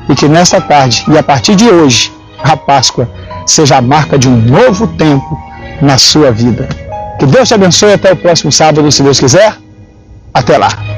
Speaker 1: e que nesta tarde e a partir de hoje, a Páscoa seja a marca de um novo tempo na sua vida. Que Deus te abençoe até o próximo sábado, se Deus quiser. Até lá.